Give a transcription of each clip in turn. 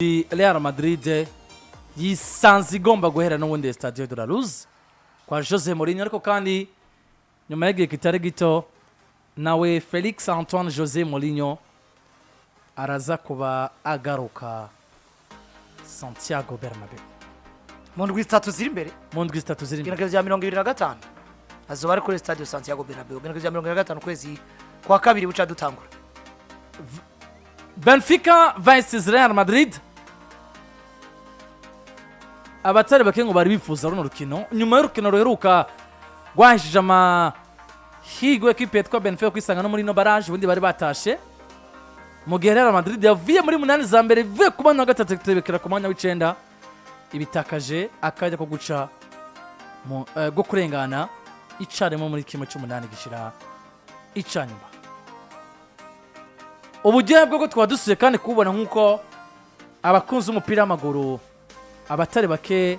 Real Madrid yisanze igomba guhera n'ubundi Stadio de la Luz kwa Jose Mourinho, ariko kandi nyuma y'igihe kitari gito nawe Felix Antoine Jose Mourinho araza kuba agaruka Santiago Bernabeu mu ndwi zitatu ziri imbere igenekerezo rya 25 azoba ari kuri Stadio Santiago Bernabeu igenekerezo rya 25 kwezi kwa kabiri buca dutangura. Benfica vs Real Madrid. Abatari bakengo bari bifuza runo rukino nyuma y'urukino ruheruka rwahishije amahirwe equipe yitwa Benfica kwisanga no muri no barrage ubundi bari batashe mu gihe Real Madrid yavuye muri 8 za mbere vuye ku mwanya wa gatatu tebekera ku mwanya w'icenda ibitakaje akajya ko guca go kurengana icaremo muri kimwe cy'umunani gishira icanyuma. Ubugiye bwo twadusuye kandi kubona nkuko abakunzi umupira w'amaguru abatari bake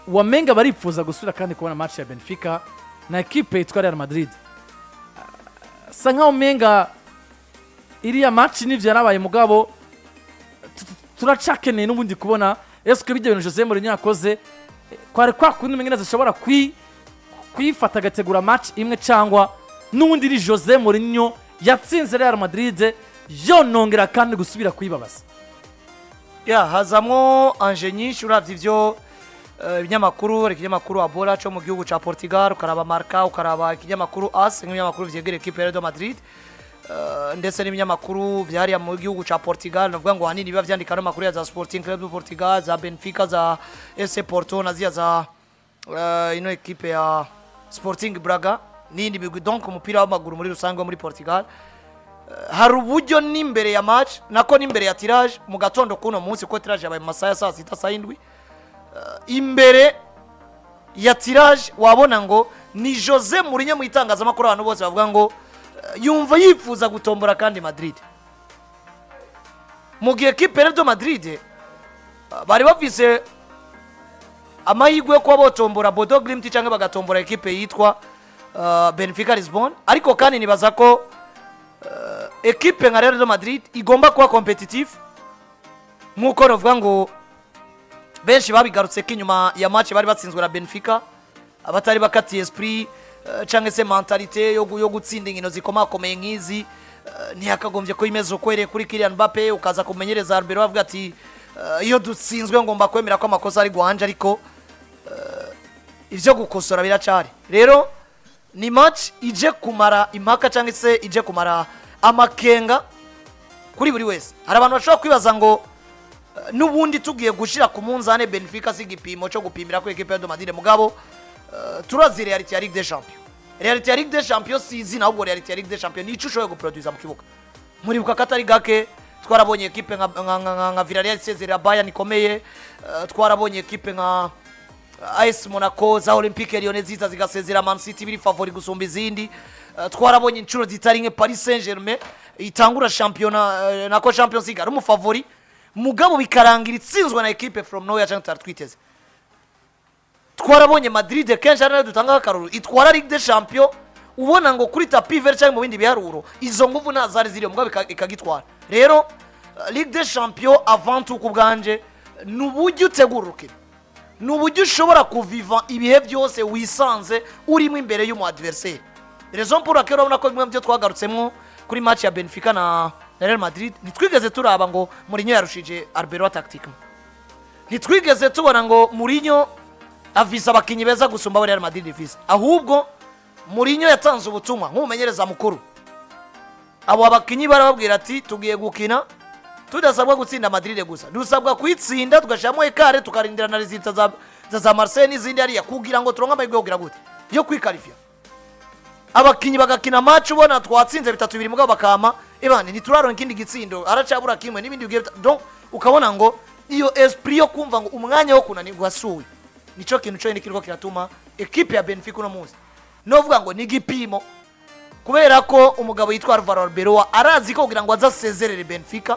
wamenga barifuza gusura kandi kubona match ya Benfica na equipe yitwa Real Madrid. Sanga umenga iriya match nivyo yarabaye mugabo turacakeneye n'ubundi kubona eske bijye bintu Jose Mourinho yakoze kwari kwa kundi mengena zishobora kwifata gategura match imwe cyangwa n'ubundi ri Jose Mourinho yatsinze Real Madrid yonongera kandi gusubira kuyibabaza. Hazamwo anje nyinshi uravye ivyo ibinyamakuru ikinyamakuru Abola cyo mu gihugu ca Portugal, ukaraba Marca, ukaraba ikinyamakuru AS nk'ibinyamakuru vyegere equipe ya Real Madrid, ndetse n'ibinyamakuru vyari mu gihugu ca Portugal navuga ngo hanini biba vyandika no makuru ya za Sporting Club de Portugal, za Benfica, za FC Porto na za ino equipe ya Sporting Braga n'indi bigwi. Donc umupira w'amaguru muri rusange muri Portugal hari uburyo n'imbere ya match nako n'imbere ya tirage mu gatondo kuno munsi ko tirage yabaye masaya saa 6 saa 7 imbere ya tirage wabona ngo ni Jose Mourinho mu itangazamakuru abantu bose bavuga ngo yumva yifuza gutombora kandi Madrid mu gihe equipe ya Madrid bari bafise amahirwe yo kuba botombora Bodo Glimt cyangwa bagatombora equipe yitwa Benfica Lisbon, ariko kandi nibaza ko equipe nka Real Madrid igomba kuba competitive nkuko novuga ngo benshi babigarutse kinyuma ya match bari batsinzwe na Benfica, abatari bakati esprit cyangwa se mentalite yo gutsinda inkino zikomakomeye nk'izi ntiyakagombye ko imezo kwere kuri Kylian Mbappe ukaza kumenyereza Arbeloa avuga ati iyo dutsinzwe ngomba kwemera ko amakosa ari guhanje, ariko ivyo gukosora biracari. Rero ni match ije kumara impaka cyangwa se ije kumara amakenga kuri buri wese. Hari abantu bashobora kwibaza ngo nubundi tugiye gushira ku munzane Benfica sigipimo cyo gupimira ko equipe ya Madrid mugabo turazi reality ya Ligue des Champions. Reality ya Ligue des Champions season ahubwo reality ya Ligue des Champions ni icushoye guproduce mu kibuga. Muri buka katari gake twarabonye equipe nka Villarreal Cesare Bayern ikomeye, twarabonye equipe nka AS Monaco za Olympique Lyonnais ziza zigasezera Man City biri favori gusumba izindi, twarabonye incuro zitari nke Paris Saint-Germain itangura championnat nako Champions League ari mu favori mugabo bikarangira itsinzwe na equipe from nowhere cyangwa tartwiteze. Twarabonye Madrid kenshi ari dutanga akaruru itwara Ligue des Champions ubona ngo kuri tapi vert cyangwa mu bindi biharuro izo nguvu nazari ziri mugabo ikagitwara. Rero Ligue des Champions avant tout kubganje nuburyo uteguruke nuburyo ushobora kuviva ibihe byose wisanze urimo imbere y'umu adversaire. Raison pour laquelle urabona ko bimwe byo twagarutsemo kuri match ya Benfica na Real Madrid nitwigeze turaba ngo Mourinho yarushije Arbeloa tactiquement, nitwigeze tubona ngo Mourinho avisa abakinyi beza gusumba Real Madrid ifise, ahubwo Mourinho yatanze ubutumwa nk'umumenyereza mukuru abo abakinyi barababwira ati tugiye gukina tudasabwa gutsinda Madrid gusa, dusabwa kwitsinda tugashamo ekare tukarindira na resultat za Marseille n'izindi ariya kugira ngo turonka amahirwe yo kugira gute yo kwikarifya. Abakinyi bagakina match ubona twatsinze 3-2 mugabo bakama ebane nituraronka ikindi gitsindo aracabura kimwe n'ibindi bigiye. Donc ukabona ngo iyo esprit yo kumva ngo umwanya wo kunanirwa suwe nico kintu cyo nikiriko kiratuma equipe ya Benfica no munsi novuga ngo ni gipimo, kubera ko umugabo yitwa Arbeloa arazi ko kugira ngo azasezerere Benfica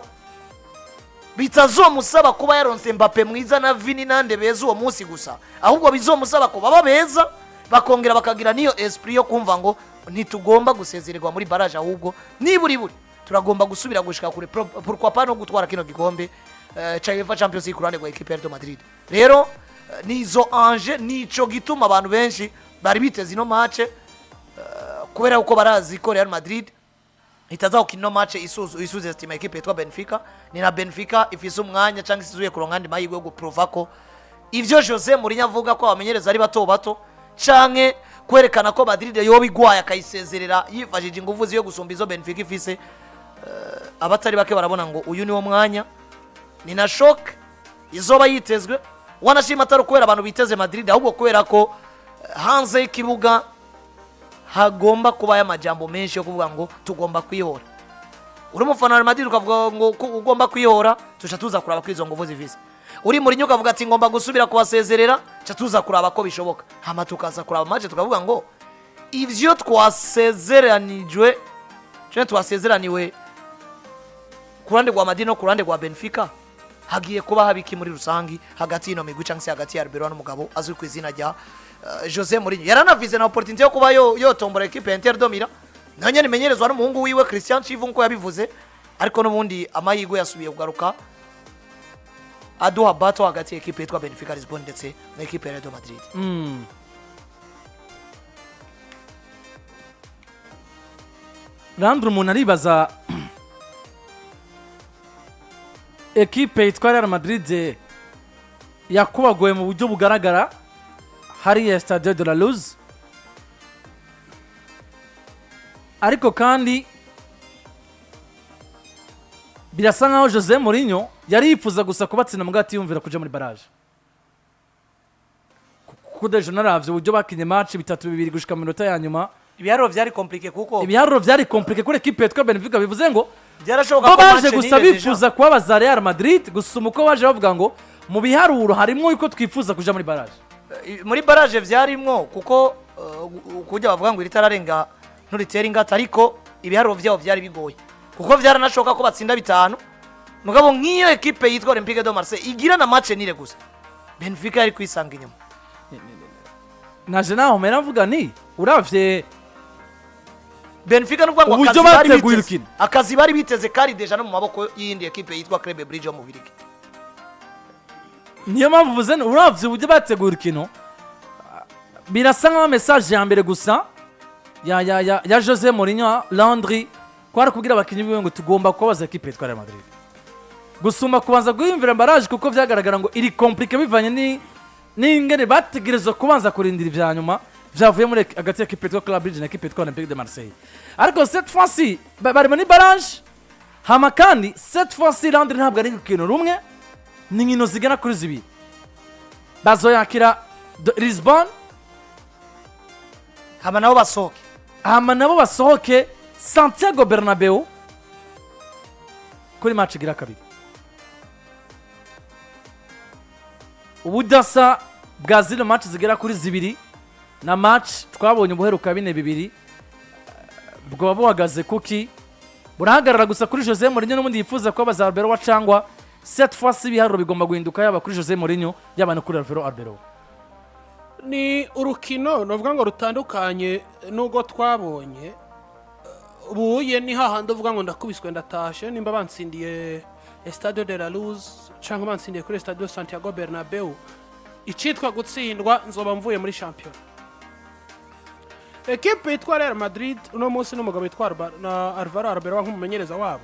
bitazomusaba kuba yaronse Mbappe mwiza na Vini nande beza uwo munsi gusa, ahubwo bizomusaba ko baba beza bakongera bakagira niyo esprit yo kumva ngo ntitugomba gusezererwa muri barrage, ahubwo niburi turagomba gusubira gushika kure pourquoi pas no gutwara kino gikombe cha UEFA Champions League kurande rwa equipe ya Real Madrid. Rero nizo anje nico gituma abantu benshi bari biteze ino match kubera uko barazi ko Real Madrid itazaho kino match isuze estima equipe yitwa Benfica. Ni na Benfica ifise umwanya cyangwa isizuye kuronka andi mahirwe yo guprova ko ivyo Jose Mourinho avuga ko abamenyereza ari bato bato canke kwerekana ko Madrid yoba igwaye akayisezerera yifashije ingufu ziyo gusumba izo Benfica ifise. Abatari bake barabona ngo uyu niwo mwanya, ni na shock izoba yitezwe. Wanashima atari kubera abantu biteze Madrid, ahubwo kubera ko hanze y'ikibuga hagomba kuba y'amajambo menshi yo kuvuga ngo tugomba kwihora. Uri mufana wa Madrid ukavuga ngo ugomba kwihora, tuca tuza kuraba ko izo nguvu zivise. Uri Mourinho ukavuga ati ngomba gusubira kubasezerera, tuca tuza kuraba ko bishoboka. Hama tukaza kuraba match tukavuga ngo ivyo twasezeranijwe cyane twasezeraniwe kurande rwa Madrid no kurande rwa Benfica hagiye kuba habiki muri rusangi hagati y'ino migwi cyangwa se hagati ya Arbeloa n'umugabo azwi ku izina rya Jose Mourinho. Yaranavize na opportunity yo kuba yo tombora equipe ya Inter Domira, nanye nimenyerezwa n'umuhungu wiwe Christian Chivu nko yabivuze, ariko n'ubundi amahirwe yasubiye kugaruka aduha bato hagati y'equipe yitwa Benfica Lisbon ndetse na equipe ya Real Madrid. Landry umuntu aribaza equipe yitwa Real Madrid yakubagoye mu buryo bugaragara hariya Stade de la Luz, ariko kandi birasa nkaho Jose Mourinho yari yifuza gusa kubatsinda mugati yumvira kuja muri barrage. Kuko deje naravye uburyo bakinye match 3-2 gushika mu minota ya nyuma, Ibiharuro vyari compliqué kuko ibiharuro vyari compliqué kuri equipe yitwa Benfica. Bivuze ngo byarashoboka ko baje gusa bifuza kubabaza Real Madrid, gusuma uko baje bavuga ngo mu biharuro harimo yuko twifuza kuja muri barrage. Muri barrage vyarimwo kuko kujya bavuga ngo iritararenga nturitera ingata, ariko ibiharuro vyabo vyari bigoye kuko vyaranashoboka ko batsinda 5. Mugabo nk'iyo equipe yitwa Olympique de Marseille igira na match nire gusa, Benfica yari kwisanga inyuma. Naje naho mera mvuga ni uravye Benfica n'ubwo ngo akazi bari biteze kari deja no mu maboko y'indi equipe yitwa Club Bridge yo mu Birigi. Niyo mpamvu vuze uravye uburyo bategura ikino birasa nka message ya mbere gusa ya Jose Mourinho Landry kwara kugira abakinyi biwe ngo tugomba kubaza equipe yitwa Real Madrid, gusumba kubanza guhimvira barrage kuko vyagaragara ngo iri compliqué bivanye n'ingene bategerezwa kubanza kurindira ivya nyuma vyavuye muri hagati ya equipe yitwa Club Bridge na equipe yitwa Olympique de Marseille. Ariko cette fois-ci bari muri barrage, hama kandi cette fois-ci Landry ntabwo ari ikintu rumwe, ni nkino zigana kuri zibiri. Bazoyakira Lisbon, hama nabo basohoke Santiago Bernabeu kuri match igira kabiri. Ubudasa bwa zino match zigera kuri zibiri na match twabonye ubuheruka bine bibiri bwo buhagaze kuki burahagarara gusa kuri Jose Mourinho n'ubundi yifuza ko abaza Arbeloa cyangwa cette fois-ci ibiharuro bigomba guhinduka yaba kuri Jose Mourinho yaba no kuri Arbeloa. Ni urukino novuga ngo rutandukanye nubwo twabonye ubuye ni hahandi uvuga ngo ndakubiswe ndatashe nimba bansindiye Estadio de la Luz cyangwa bansindiye kuri Estadio Santiago Bernabeu, icitwa gutsindwa nzoba mvuye muri champion. Equipe yitwa Real Madrid uno munsi n'umugabo yitwa Arbeloa nk'umumenyereza wabo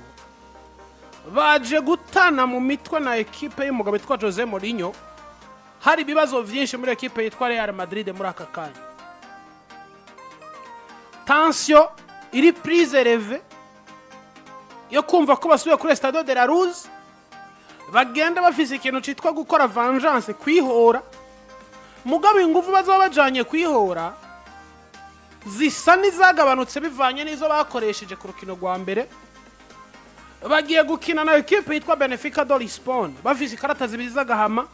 baje gutana mu mitwe na equipe y'umugabo yitwa Jose Mourinho. Hari bibazo vyinshi muri equipe yitwa Real Madrid muri aka kanya. Tension iri prise reve yo kumva ko basubiye kuri Stade de la Luz, bagenda bafise ikintu citwa gukora vengeance, kwihora. Mugabe ingufu bazaba bajanye kwihora zisa nizagabanutse bivanye nizo bakoresheje ku rukino rwa mbere. Bagiye gukina na equipe yitwa Benfica de Lisbon bafise ikarata zibiri z'agahama.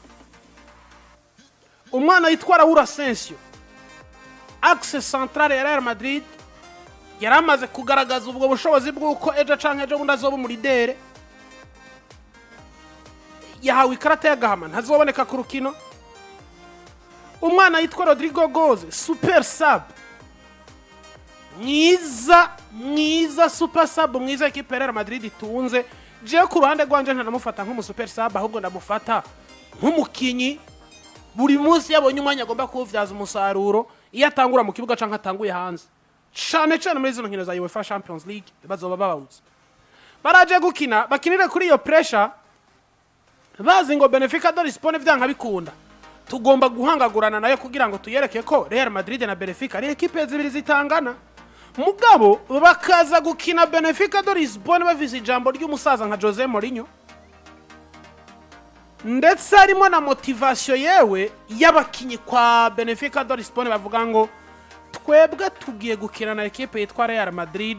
Umwana yitwa Raúl Asensio axe central ya Real Madrid yaramaze kugaragaza ubwo bushobozi bw'uko ejo canke ejo bundi azoba muri dere, yahawe ikarata y'agahama ntazoboneka ku rukino. Umwana yitwa Rodrigo Goze super sub mwiza super sub mwiza equipe ya Real Madrid itunze je ku ruhande rwanje ntanamufata nk'umusuper sub ahubwo ndamufata nk'umukinyi buri munsi yabonye umwanya agomba kuwuvyaza umusaruro iyo atangura mu kibuga canke atanguye hanze cane muri zino nkino za UEFA Champions League bazoba babawuze baraje gukina bakinire kuri iyo pressure bazi ngo Benfica do Lisbonne vyanka bikunda tugomba guhangagurana nayo kugira ngo tuyereke ko Real Madrid na Benfica ari equipe zibiri zitangana mugabo bakaza gukina Benfica do Lisbonne bafise ijambo ry'umusaza nka Jose Mourinho ndetse harimo na motivation yewe y'abakinyi kwa Benfica do Lisbonne bavuga ngo twebwe tugiye gukina na equipe yitwa Real Madrid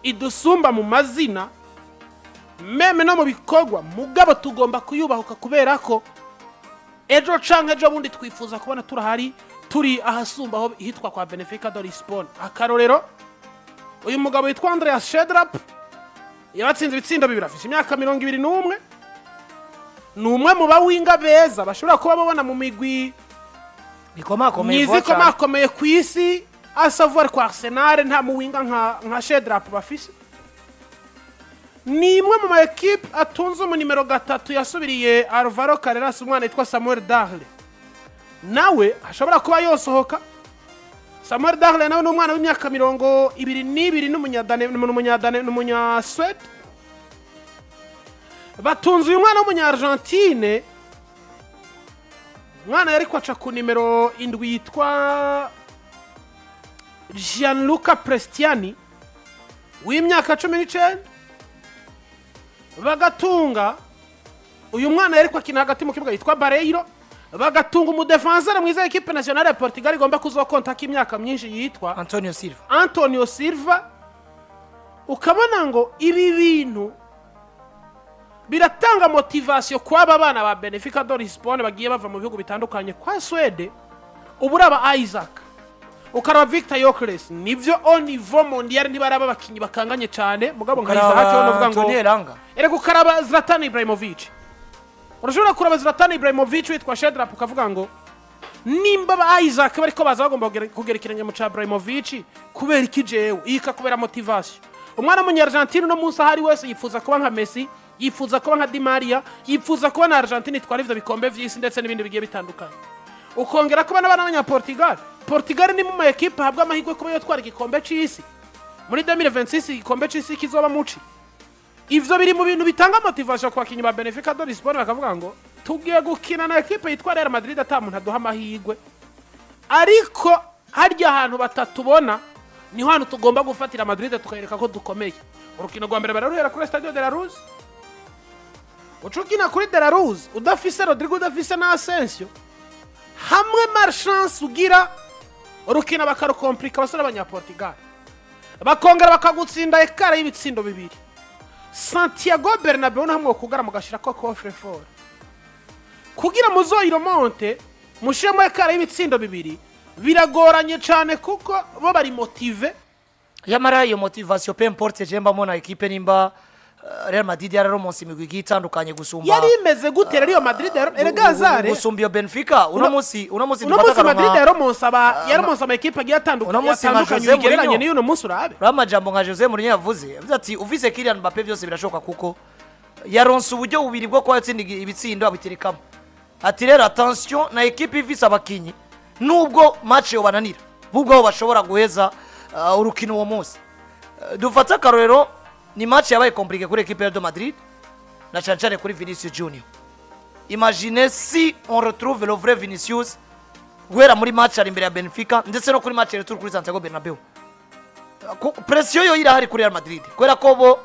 idusumba mu mazina meme no mu bikorwa mugabo tugomba kuyubahuka kubera ko ejo canke ejo bundi twifuza kubona turi ahasumba aho hitwa kwa Benfica do Lisbonne akarorero uyu mugabo yitwa Andreas Shedrap yabatsinze ibitsindo bibiri afite imyaka 21 numwe mu bawinga beza bashobora kuba babona mu migwi bikomakomeye ku isi asavoir kwa Arsenal nta muwinga nka Shedrap bafise ni imwe mu equipe atunze mu nimero 3 yasubiriye Alvaro Carreras umwana yitwa Samuel Darle nawe ashobora kuba yosohoka Samuel Darle nawe n'umwana w'imyaka 22 n'umunya Swede batunze uyu mwana w'umunya Argentine mwana yari kwaca ku nimero 7 yitwa Gianluca Prestiani w'imyaka 19 bagatunga uyu mwana yari kwakina hagati mu kibuga yitwa Barreiro bagatunga umudefenseur mwiza equipe nationale ya Portugal igomba kuzokonta imyaka myinshi yitwa Antonio Silva ukabona ngo ibi bintu biratanga motivation kwaba bana ba Benfica do Lisbonne bagiye bava mu bihugu bitandukanye kwa Swede uburaba Isaac ukaraba Victor Gyökeres nivyo on niveau mondial ntibaraba bakinyi bakanganye cyane mugabo nka Isaac yo novuga ngo erego ukaraba Zlatan Ibrahimovic urashobora kuraba Zlatan Ibrahimovic witwa Shedrap ukavuga ngo nimba ba Isaac bariko baza bagomba kugerekeranya mu cha Ibrahimovic kubera iki jewe ika kubera motivation umwana mu Argentine no munsi hari wese yifuza kuba nka Messi yifuza kuba nka Di Maria yifuza kuba na Argentine itwara ivyo bikombe vy'isi ndetse n'ibindi bigiye bitandukanye ukongera kuba n'abana Portugal ni mu equipe habwa amahirwe kuba yotwara igikombe c'isi muri 2026 igikombe c'isi kizoba muci ivyo biri mu bintu bitanga motivation kwa kinyi ba Benfica do Lisbonne bakavuga ngo tugiye gukina na equipe yitwa Real Madrid atamuntu aduha amahirwe ariko harya ahantu batatubona niho hantu tugomba gufatira Madrid tukayereka ko dukomeye urukino rwa mbere bararuhera kuri Stadio de la Luz ucukina kuri de la Luz udafise Rodrigo udafise na Asensio hamwe marchance ugira urukino bakarukomplika basura abanyaportugal bakongera bakagutsinda ekara y'ibitsindo bibiri Santiago Bernabeu hamwe kugara mugashira ko coffre-fort kugira muzoyiro monte mushemo ekara y'ibitsindo bibiri biragoranye cyane kuko bo bari motive yamara iyo motivation peu importe jemba mona equipe nimba Real Madrid yararomonse imigwi gitandukanye gusumba yari imeze gutera Real Madrid eragazare gusumba Benfica uno munsi Madrid yararomonse ama equipe agitandukanye yigereranye niyo no munsi urabe ramajambo nka Jose Mourinho yavuze ati uvise Kylian Mbappé byose birashoka kuko yaronse uburyo bubiri bwo kwa yatsinda ibitsindo abiterekamo ati rero attention na equipe ivise abakinyi nubwo match yo bananira bubwo bashobora guheza urukino wo munsi dufata karorero ni match yabaye compliqué kuri equipe de Madrid na cyane kuri Vinicius Junior. Imaginez si on retrouve le vrai Vinicius guhera muri match ari imbere ya Benfica ndetse no kuri match retour kuri Santiago Bernabeu. Pression yo irahari kuri Real Madrid kubera ko bo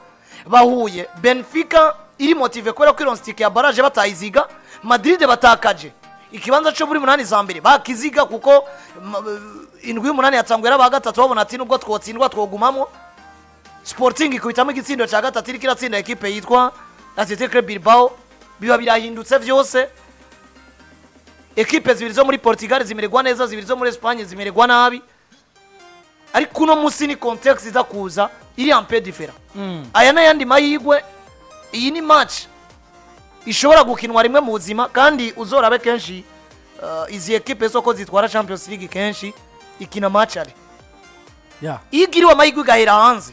bahuye Benfica iri motive kubera ko ironstike ya barrage batayiziga Madrid batakaje ikibanza cyo muri 8 za mbere bakiziga kuko indwi 8 yatangwera ba gatatu babona ati nubwo twotsindwa twogumamo Sporting ikubitamo igitsindo cya gatatu iri kiratsinda equipe yitwa Athletic Bilbao biba birahindutse vyose equipe zibiri zo muri Portugal zimererwa neza zibiri zo muri Espagne zimererwa nabi ariko no musi ni context iza kuza iri un peu différent aya n'ayandi mahigwe iyi ni match ishobora gukinwa rimwe mu buzima kandi uzorabe kenshi izi equipe soko zitwara Champions League kenshi ikina match ari igiriwe amahigwe gahera hanze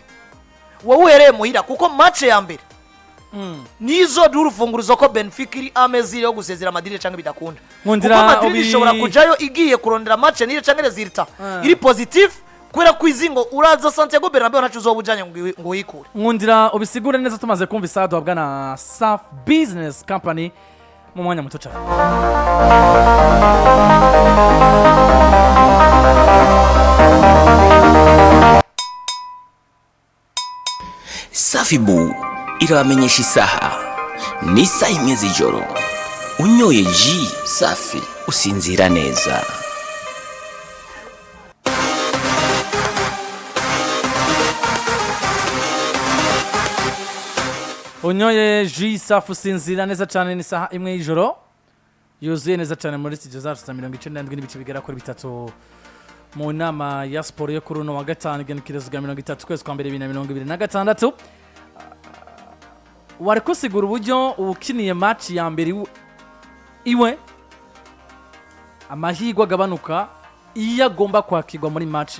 wowe uhereye muhira kuko match ya mbere nizo durufunguruzo ko Benfica iri amezi yo gusezera Madrid canke bidakunda kuko Madrid ishobora kujayo igiye kurondera match niyo canke resulta iri positive kwera kwizingo uraza Santiago Bernabeu ntacu uzobujanye ngo uyikure. Nkundira ubisigure neza tumaze kumva isado habwa na Saf Business Company mu mwanya muto cyane. Safibu irabamenyesha isaha ni isaha imwe z'ijoro. Unyoye ji safi usinzira neza. Unyoye ji safi usinzira neza cyane ni isaha imwe y'ijoro yuzuye neza cyane muri studio zacu za 97 n'ibice bigera kuri 3 mu nama ya sport yo kuri no wa gatanu igenekerezo rya 30 kwezi kwa mbere 2026 wari kusigura uburyo ukiniye match ya mbere iwe amahirwe agabanuka iyo agomba kwakirwa muri match